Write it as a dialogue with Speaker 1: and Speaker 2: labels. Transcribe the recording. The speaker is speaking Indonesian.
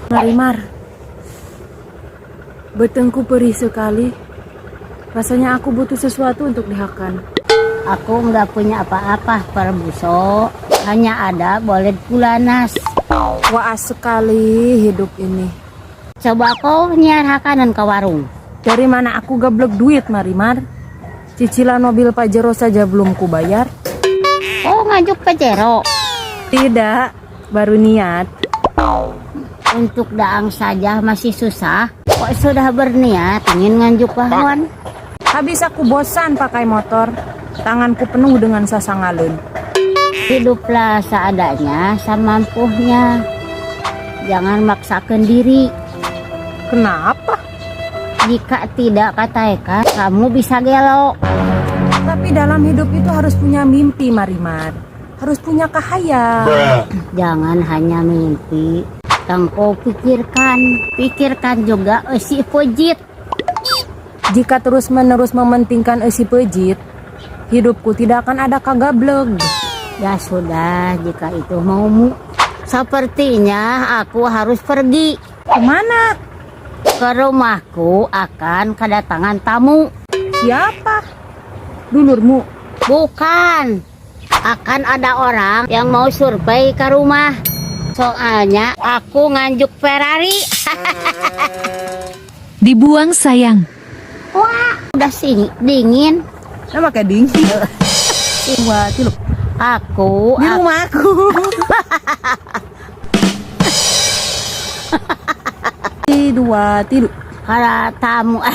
Speaker 1: Marimar, betengku perih sekali. Rasanya aku butuh sesuatu untuk dihakan.
Speaker 2: Aku nggak punya apa-apa, Perbuso. Hanya ada bolet pulanas.
Speaker 1: Waas sekali hidup ini.
Speaker 2: Coba kau nyiar hakanan ke warung.
Speaker 1: Dari mana aku gablek duit, Marimar? Cicilan mobil Pajero saja belum kubayar.
Speaker 2: Oh, ngajuk Pajero.
Speaker 1: Tidak, baru niat.
Speaker 2: Untuk daang saja masih susah. Kok sudah berniat ingin nganjuk pahlawan?
Speaker 1: Habis aku bosan pakai motor. Tanganku penuh dengan sasangalun.
Speaker 2: Hiduplah seadanya, semampunya. Jangan maksakan diri.
Speaker 1: Kenapa?
Speaker 2: Jika tidak, kata Eka, kamu bisa gelo.
Speaker 1: Tapi dalam hidup itu harus punya mimpi, Marimar. Harus punya kahaya.
Speaker 2: Jangan hanya mimpi. Yang kau pikirkan juga isi pejit.
Speaker 1: Jika terus-menerus mementingkan isi pejit, hidupku tidak akan ada kagablek.
Speaker 2: Ya sudah, jika itu maumu. Sepertinya aku harus pergi.
Speaker 1: Kemana?
Speaker 2: Ke rumahku akan kedatangan tamu.
Speaker 1: Siapa? Dulurmu?
Speaker 2: Bukan. Akan ada orang yang mau survei ke rumah. Soalnya aku nganjuk Ferrari.
Speaker 3: Dibuang sayang.
Speaker 2: Wah, udah dingin.
Speaker 1: Nama keding. Wah, tiluk.
Speaker 2: Aku
Speaker 1: Di rumahku. Dua, tiluk.
Speaker 2: para tamu. Wah,